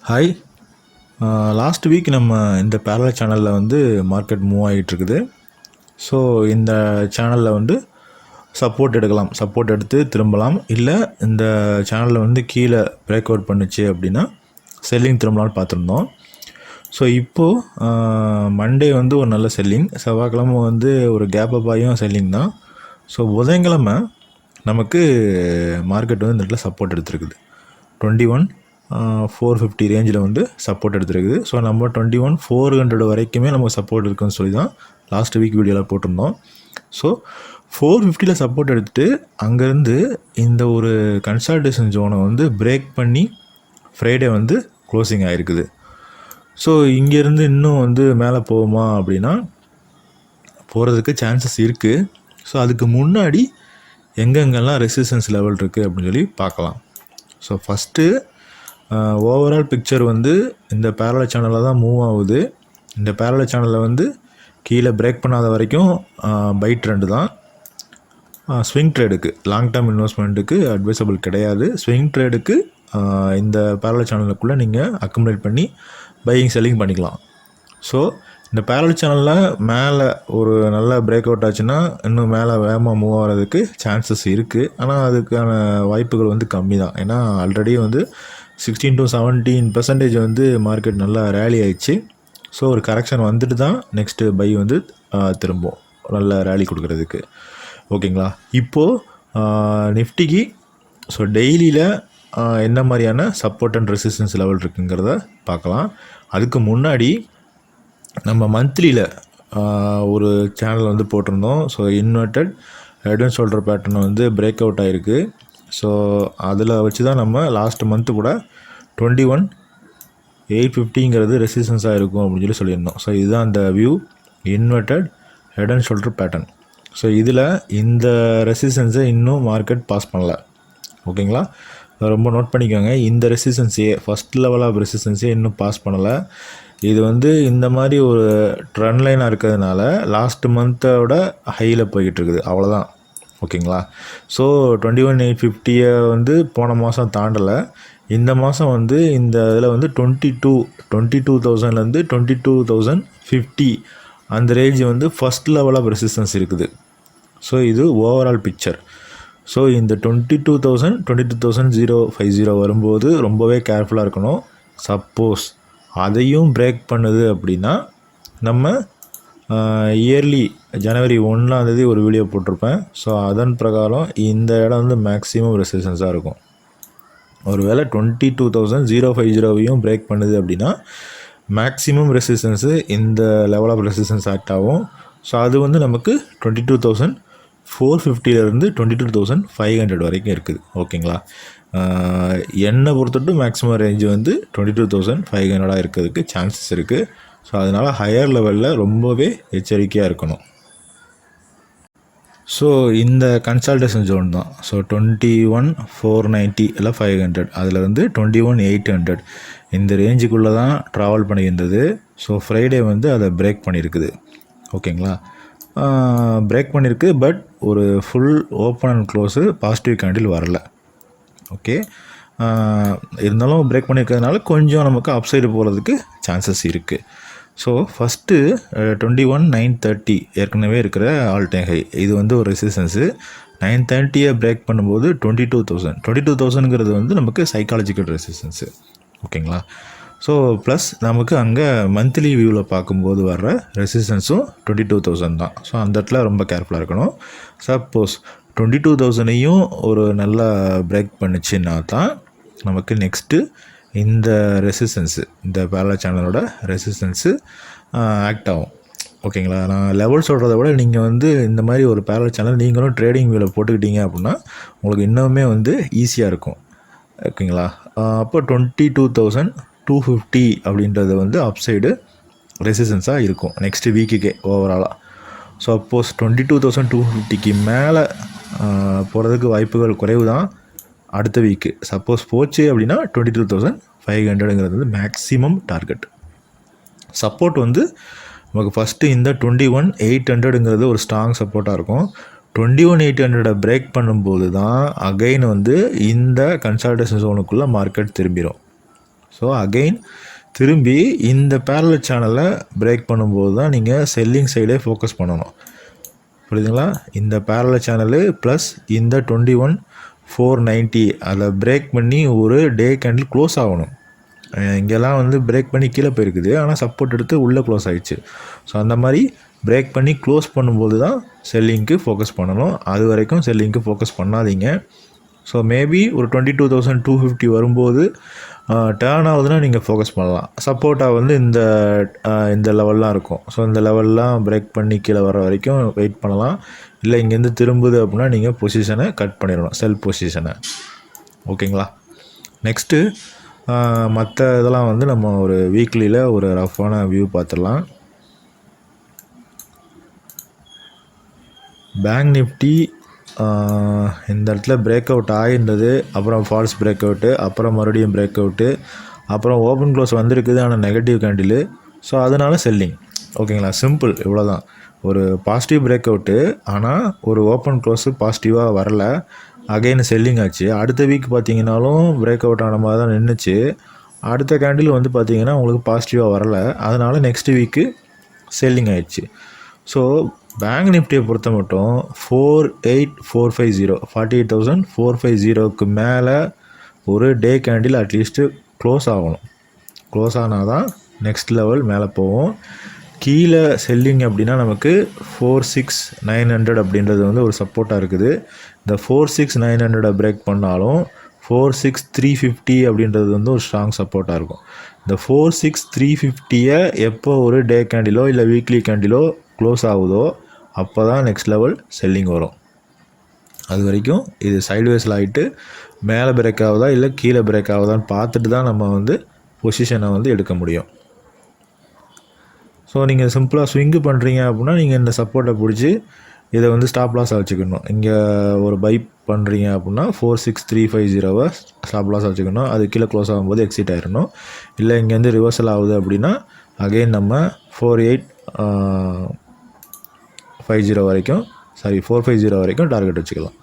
Hi. Last week நம்ம இந்த parallel சேனலில் வந்து மார்க்கெட் மூவ் ஆகிட்டுருக்குது. ஸோ இந்த சேனலில் வந்து சப்போர்ட் எடுக்கலாம், சப்போர்ட் எடுத்து திரும்பலாம். இல்லை இந்த சேனலில் வந்து கீழே பிரேக் அவுட் பண்ணுச்சு அப்படின்னா செல்லிங் திரும்பலாம்னு பார்த்துருந்தோம். ஸோ இப்போது மண்டே வந்து ஒரு நல்ல செல்லிங், செவ்வாய்க்கிழமை வந்து ஒரு கேப் அப் ஆகியும் செல்லிங் தான். ஸோ புதன்கிழமை நமக்கு மார்க்கெட் வந்து இந்த இடத்துல சப்போர்ட் எடுத்துருக்குது. 21,450 ரேஞ்சில் வந்து சப்போர்ட் எடுத்துருக்குது. ஸோ நம்ம 21,400 வரைக்குமே நமக்கு சப்போர்ட் இருக்குன்னு சொல்லி தான் லாஸ்ட் வீக் வீடியோவில் போட்டிருந்தோம். ஸோ 450 சப்போர்ட் எடுத்துகிட்டு அங்கேருந்து இந்த ஒரு கன்சால்டேஷன் ஜோனை வந்து பிரேக் பண்ணி ஃப்ரைடே வந்து க்ளோசிங் ஆகிருக்குது. ஸோ இங்கேருந்து இன்னும் வந்து மேலே போகுமா அப்படின்னா போகிறதுக்கு சான்சஸ் இருக்குது. ஸோ அதுக்கு முன்னாடி எங்கெங்கெல்லாம் ரெசிஸ்டன்ஸ் லெவல் இருக்குது அப்படின்னு சொல்லி பார்க்கலாம். ஸோ ஃபஸ்ட்டு ஓவரால் பிக்சர் வந்து இந்த பேரலல் சேனலில் தான் மூவ் ஆகுது. இந்த பேரலல் சேனலில் வந்து கீழே பிரேக் பண்ணாத வரைக்கும் பை ட்ரெண்டு தான். ஸ்விங் ட்ரேடுக்கு, லாங் டேர்ம் இன்வெஸ்ட்மெண்ட்டுக்கு அட்வைசபிள் கிடையாது. ஸ்விங் ட்ரேடுக்கு இந்த பேரலல் சேனலுக்குள்ளே நீங்கள் அக்குமுலேட் பண்ணி பையிங் செல்லிங் பண்ணிக்கலாம். ஸோ இந்த பேரலல் சேனலில் மேலே ஒரு நல்ல பிரேக் அவுட் ஆச்சுன்னா இன்னும் மேலே வேகமாக மூவ் ஆகிறதுக்கு சான்சஸ் இருக்குது. ஆனால் அதுக்கான வாய்ப்புகள் வந்து கம்மி தான். ஏன்னா ஆல்ரெடி வந்து 16 to 17% வந்து மார்க்கெட் நல்லா ரேலி ஆயிடுச்சு. ஸோ ஒரு கரெக்ஷன் வந்துட்டு தான் நெக்ஸ்ட்டு பை வந்து திரும்பும் நல்ல ரேலி கொடுக்குறதுக்கு. ஓகேங்களா? இப்போது நிஃப்டிக்கு ஸோ டெய்லியில் என்ன மாதிரியான சப்போர்ட் அண்ட் ரெசிஸ்டன்ஸ் லெவல் இருக்குங்கிறத பார்க்கலாம். அதுக்கு முன்னாடி நம்ம மந்த்லியில் ஒரு சேனல் வந்து போட்டிருந்தோம். So inverted head and shoulder pattern வந்து பிரேக் அவுட் ஆகிருக்கு. ஸோ அதில் வச்சு தான் நம்ம லாஸ்ட் மந்த்து கூட 21,850 ரெசிஸ்டன்ஸாக இருக்கும் அப்படின்னு சொல்லி சொல்லியிருந்தோம். ஸோ இதுதான் அந்த view, inverted head and shoulder pattern. So இதில் இந்த ரெசிஸ்டன்ஸை இன்னும் மார்க்கெட் பாஸ் பண்ணல. ஓகேங்களா? ரொம்ப நோட் பண்ணிக்கோங்க. இந்த ரெசிஸ்டன்ஸையே, ஃபஸ்ட் லெவல் ஆஃப் ரெசிஸ்டன்ஸையே இன்னும் பாஸ் பண்ணலை. இது வந்து இந்த மாதிரி ஒரு ட்ரெண்ட் லைனாக இருக்கிறதுனால லாஸ்ட் மந்த்தோட ஹையில் போய்கிட்டு இருக்குது, அவ்வளோதான். ஓகேங்களா? ஸோ 21,850 வந்து போன மாதம் தாண்டலை. இந்த மாதம் வந்து இந்த இதில் வந்து 22,000லேருந்து 22,050 அந்த ரேஞ்ச் வந்து ஃபஸ்ட் லெவல் ஆஃப் ரெசிஸ்டன்ஸ் இருக்குது. ஸோ இது ஓவரால் பிக்சர். ஸோ இந்த 22,050 வரும்போது ரொம்பவே கேர்ஃபுல்லாக இருக்கணும். சப்போஸ் அதையும் பிரேக் பண்ணுது அப்படின்னா நம்ம இயர்லி ஜனவரி 1 ஒரு வீடியோ போட்டிருப்பேன். ஸோ அதன் பிரகாரம் இந்த இடம் வந்து மேக்ஸிமம் ரெசிஸ்டன்ஸாக இருக்கும். ஒருவேளை 22,050 பிரேக் பண்ணுது அப்படின்னா மேக்ஸிமம் ரெசிஸ்டன்ஸு இந்த லெவல் ஆஃப் ரெசிஸ்டன்ஸ் ஆக்ட் ஆகும். ஸோ அது வந்து நமக்கு 22,450 22,500 வரைக்கும் இருக்குது. ஓகேங்களா? என்னை பொறுத்தட்டு மேக்ஸிமம் ரேஞ்சு வந்து 22,500 இருக்கிறதுக்கு சான்சஸ் இருக்குது. ஸோ அதனால் ஹையர் லெவலில் ரொம்பவே எச்சரிக்கையாக இருக்கணும். ஸோ இந்த கன்சல்டேஷன் ஜோன் தான். ஸோ 21,490 இல்லை 500, அதில் வந்து 21,800 இந்த ரேஞ்சுக்குள்ளே தான் ட்ராவல் பண்ணியிருந்தது. ஸோ ஃப்ரைடே வந்து அதை பிரேக் பண்ணியிருக்குது. ஓகேங்களா? பிரேக் பண்ணியிருக்கு. பட் ஒரு full open and close positive candle வரல. ஓகே, இருந்தாலும் பிரேக் பண்ணியிருக்கிறதுனால கொஞ்சம் நமக்கு அப்சைடு போகிறதுக்கு சான்சஸ் இருக்குது. ஸோ ஃபஸ்ட்டு 21,930 ஏற்கனவே இருக்கிற ஆல் டைம் ஹை, இது வந்து ஒரு ரெசிஸ்டன்ஸு. 930 பிரேக் பண்ணும்போது 22,000 வந்து நமக்கு சைக்காலஜிக்கல் ரெசிஸ்டன்ஸு. ஓகேங்களா? ஸோ ப்ளஸ் நமக்கு அங்கே மந்த்லி வியூவில் பார்க்கும்போது வர்ற ரெசிஸ்டன்ஸும் 22,000 தான். ஸோ அந்த இடத்துல ரொம்ப கேர்ஃபுல்லாக இருக்கணும். சப்போஸ் 22,000 ஒரு நல்லா பிரேக் பண்ணிச்சுன்னா தான் நமக்கு நெக்ஸ்ட்டு இந்த ரெசிஸ்டன்ஸு, இந்த பேரலல் சேனலோட ரெசிஸ்டன்ஸு ஆக்ட் ஆகும். ஓகேங்களா? நான் லெவல் சொல்கிறத விட நீங்கள் வந்து இந்த மாதிரி ஒரு பேரலல் சேனல் நீங்களும் ட்ரேடிங் வியூவில் போட்டுக்கிட்டீங்க அப்படின்னா உங்களுக்கு இன்னுமே வந்து ஈஸியாக இருக்கும். ஓகேங்களா? அப்போ 22,250 அப்படின்றது வந்து அப்சைடு ரெசிஸ்டன்ஸாக இருக்கும் நெக்ஸ்ட்டு வீக்குக்கே ஓவராலாக. ஸோ சப்போஸ் 22,250 மேலே போகிறதுக்கு வாய்ப்புகள் குறைவு தான் அடுத்த வீக்கு. சப்போஸ் போச்சு அப்படின்னா 22,500 வந்து மேக்ஸிமம் டார்கெட். சப்போர்ட் வந்து நமக்கு ஃபஸ்ட்டு இந்த 21,800 ஒரு ஸ்ட்ராங் சப்போர்ட்டாக இருக்கும். 21,800 பிரேக் பண்ணும்போது தான் அகைன் வந்து இந்த கன்சால்டேஷன் ஜோனுக்குள்ளே மார்க்கெட் திரும்பிடும். ஸோ அகெயின் திரும்பி இந்த பேரலல் சேனலை பிரேக் பண்ணும்போது தான் நீங்கள் செல்லிங் சைடே ஃபோக்கஸ் பண்ணணும். புரியுதுங்களா? இந்த பேரலல் சேனலு ப்ளஸ் இந்த 21,490 அதில் பிரேக் பண்ணி ஒரு டே கேண்டில் க்ளோஸ் ஆகணும். இங்கெல்லாம் வந்து பிரேக் பண்ணி கீழே போயிருக்குது, ஆனால் சப்போர்ட் எடுத்து உள்ளே க்ளோஸ் ஆகிடுச்சு. ஸோ அந்த மாதிரி பிரேக் பண்ணி க்ளோஸ் பண்ணும்போது தான் செல்லிங்க்கு ஃபோக்கஸ் பண்ணணும். அது வரைக்கும் செல்லிங்க்கு ஃபோக்கஸ் பண்ணாதீங்க. ஸோ மேபி ஒரு 22,250 வரும்போது டேர்ன் ஆகுதுன்னா நீங்கள் ஃபோக்கஸ் பண்ணலாம். சப்போர்ட்டாக வந்து இந்த லெவல்லாம் இருக்கும். ஸோ இந்த லெவல்லாம் பிரேக் பண்ணி கீழே வர வரைக்கும் வெயிட் பண்ணலாம். இல்லை இங்கேருந்து திரும்புது அப்படின்னா நீங்கள் பொசிஷனை கட் பண்ணிடணும், செல் பொசிஷனை. ஓகேங்களா? நெக்ஸ்ட்டு மற்ற இதெல்லாம் வந்து நம்ம ஒரு வீக்லியில் ஒரு ரஃப்பான வியூ பார்த்துடலாம். பேங்க் நிஃப்டி இந்த இடத்துல பிரேக் அவுட் ஆகிருந்தது, அப்புறம் ஃபால்ஸ் பிரேக் அவுட்டு, அப்புறம் மறுபடியும் பிரேக் அவுட்டு, அப்புறம் ஓப்பன் க்ளோஸ் வந்திருக்குது, ஆனால் நெகட்டிவ் கேண்டிலு. ஸோ அதனால் செல்லிங். ஓகேங்களா? சிம்பிள், இவ்வளோ தான். ஒரு பாசிட்டிவ் பிரேக் அவுட்டு, ஆனால் ஒரு ஓப்பன் க்ளோஸு பாசிட்டிவாக வரல, அகைன் செல்லிங் ஆச்சு. அடுத்த வீக் பார்த்தீங்கன்னாலும் பிரேக் அவுட் ஆன மாதிரி தான் நின்றுச்சு. அடுத்த கேண்டில் வந்து பார்த்தீங்கன்னா உங்களுக்கு பாசிட்டிவாக வரல, அதனால் நெக்ஸ்ட் வீக்கு செல்லிங் ஆயிடுச்சு. ஸோ பேங்க் நிஃப்டியை பொறுத்த மட்டும் 48,450 48,450க்கு மேலே ஒரு டே கேண்டில் அட்லீஸ்ட்டு க்ளோஸ் ஆகணும். க்ளோஸ் ஆனால் தான் நெக்ஸ்ட் லெவல் மேலே போவோம். கீழே செல்லிங் அப்படின்னா நமக்கு 46,900 அப்படின்றது வந்து ஒரு சப்போர்ட்டாக இருக்குது. இந்த 46,900 பிரேக் பண்ணாலும் 46,350 அப்படின்றது வந்து ஒரு ஸ்ட்ராங் சப்போர்ட்டாக இருக்கும். இந்த 46,350 எப்போ ஒரு டே கேண்டிலோ இல்லை வீக்லி கேண்டிலோ க்ளோஸ் ஆகுதோ அப்போ தான் நெக்ஸ்ட் லெவல் செல்லிங் வரும். அது வரைக்கும் இது சைட்வேஸில் ஆகிட்டு மேலே பிரேக் ஆகுதா இல்லை கீழே பிரேக் ஆகுதான்னு பார்த்துட்டு தான் நம்ம வந்து பொசிஷனை வந்து எடுக்க முடியும். ஸோ நீங்கள் சிம்பிளாக ஸ்விங்கு பண்ணுறீங்க அப்படின்னா நீங்கள் இந்த சப்போர்ட்டை பிடிச்சி இதை வந்து ஸ்டாப் லாஸாக வச்சுக்கணும். இங்கே ஒரு பை பண்ணுறீங்க அப்படின்னா 46,350 ஸ்டாப் லாஸாக வச்சுக்கணும். அது கீழே க்ளோஸ் ஆகும்போது எக்ஸிட் ஆகிடணும். இல்லை இங்கேருந்து ரிவர்சல் ஆகுது அப்படின்னா அகெயின் நம்ம 450 வரைக்கும் 450 வரைக்கும் டார்கெட் வச்சுக்கலாம்.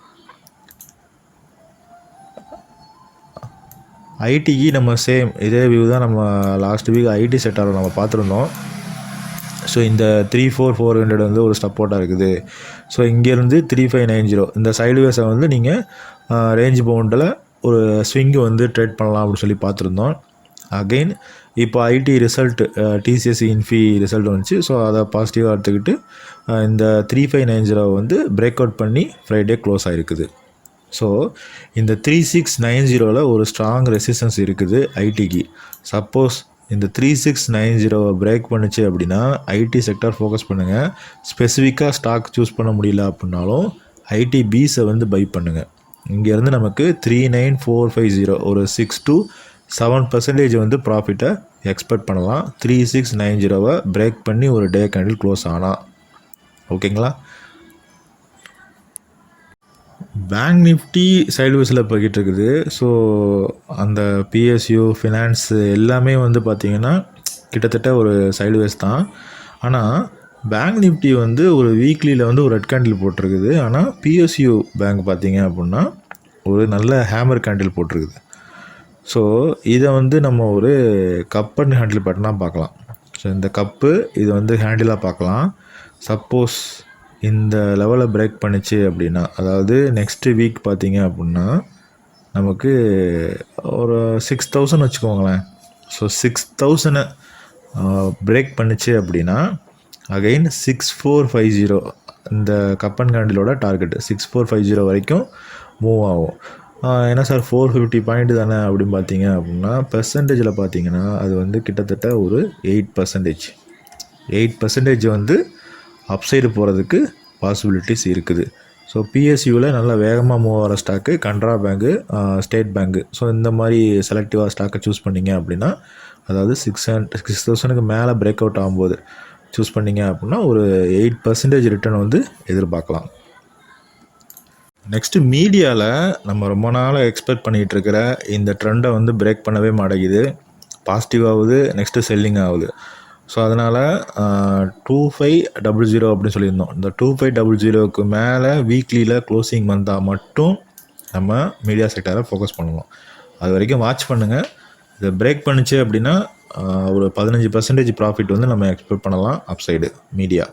ஐடிக்கு நம்ம சேம் இதே வியூ தான் நம்ம லாஸ்ட் வீக் ஐடி செக்டாரை நம்ம பார்த்துருந்தோம். ஸோ இந்த 34,400 வந்து ஒரு சப்போர்ட்டாக இருக்குது. ஸோ இங்கேருந்து 3590 இந்த சைடுவேஸை வந்து நீங்கள் ரேஞ்ச் பவுண்டில் ஒரு ஸ்விங்கு வந்து ட்ரேட் பண்ணலாம் அப்படின்னு சொல்லி பார்த்துருந்தோம். அகெயின் இப்போ IT result TCS Infy result வந்துச்சு. ஸோ அதை பாசிட்டிவாக எடுத்துக்கிட்டு இந்த 3590 வந்து பிரேக் அவுட் பண்ணி ஃப்ரைடே க்ளோஸ் ஆகிருக்குது. ஸோ இந்த 3690 ஒரு ஸ்ட்ராங் ரெசிஸ்டன்ஸ் இருக்குது ஐடிக்கு. சப்போஸ் இந்த 3690 பிரேக் பண்ணிச்சு அப்படின்னா ஐடி செக்டார் ஃபோக்கஸ் பண்ணுங்கள். ஸ்பெசிஃபிக்காக ஸ்டாக் சூஸ் பண்ண முடியல அப்படின்னாலும் ஐடி பீஸை வந்து பை பண்ணுங்கள். இங்கேருந்து நமக்கு 39,450 ஒரு 6 to 7% வந்து ப்ராஃபிட்டை எக்ஸ்பெக்ட் பண்ணலாம். 3690 பிரேக் பண்ணி ஒரு டே கேண்டில் க்ளோஸ் ஆனால். ஓகேங்களா? பேங்க் நிஃப்டி சைட்வேஸில் போய்கிட்டு இருக்குது. ஸோ அந்த பிஎஸ்யூ ஃபினான்ஸ் எல்லாமே வந்து பார்த்திங்கன்னா கிட்டத்தட்ட ஒரு சைட்வேஸ் தான். ஆனால் பேங்க் நிஃப்டி வந்து ஒரு வீக்லியில் வந்து ஒரு ரெட் கேண்டில் போட்டிருக்குது. ஆனால் பிஎஸ்யூ பேங்க் பார்த்திங்க அப்படின்னா ஒரு நல்ல ஹேமர் கேண்டில் போட்டிருக்குது. ஸோ இதை வந்து நம்ம ஒரு கப் அண்ட் ஹேண்டில் பேட்டர்னாக பார்க்கலாம். ஸோ இந்த கப்பு இது வந்து ஹேண்டிலாக பார்க்கலாம். சப்போஸ் இந்த லெவலை பிரேக் பண்ணிச்சு அப்படின்னா, அதாவது நெக்ஸ்ட்டு வீக் பார்த்திங்க அப்படின்னா நமக்கு ஒரு 6,000 வச்சுக்கோங்களேன். ஸோ 6,000 பிரேக் பண்ணிச்சு அப்படின்னா அகெயின் 6450 இந்த கப் அண்ட் கேண்டிலோட டார்கெட்டு 6450 வரைக்கும் மூவ் ஆகும். என்ன சார் 450 பாயிண்ட் தானே அப்படின்னு பார்த்தீங்க அப்படின்னா பெர்சன்டேஜில் பார்த்தீங்கன்னா அது வந்து கிட்டத்தட்ட ஒரு 8% வந்து அப்சைடு போகிறதுக்கு பாசிபிலிட்டிஸ் இருக்குது. ஸோ பிஎஸ்யூவில் நல்லா வேகமாக மூவ் ஆகிற stock Canara bank, state bank. So இந்த மாதிரி செலக்டிவாக ஸ்டாக்கை சூஸ் பண்ணிங்க அப்படின்னா, அதாவது 6,000க்கு மேலே பிரேக் அவுட் ஆகும்போது சூஸ் பண்ணிங்க அப்படின்னா ஒரு 8% ரிட்டர்ன் வந்து எதிர்பார்க்கலாம். நெக்ஸ்ட்டு மீடியாவில் நம்ம ரொம்ப நாளாக எக்ஸ்பெக்ட் பண்ணிகிட்டு இருக்கிற இந்த ட்ரெண்டை வந்து பிரேக் பண்ணவே மாட்டேங்குது. பாசிட்டிவ் ஆகுது, நெக்ஸ்ட்டு செல்லிங் ஆகுது. ஸோ அதனால் 2500 அப்படின்னு சொல்லியிருந்தோம். இந்த 2500க்கு மேலே வீக்லியில் க்ளோசிங் வந்தால் மட்டும் நம்ம மீடியா செக்டாரை ஃபோக்கஸ் பண்ணணும். அது வரைக்கும் வாட்ச் பண்ணுங்கள். இதை பிரேக் பண்ணுச்சு அப்படின்னா ஒரு 15% ப்ராஃபிட் வந்து நம்ம எக்ஸ்பெக்ட் பண்ணலாம் அப்சைடு மீடியா.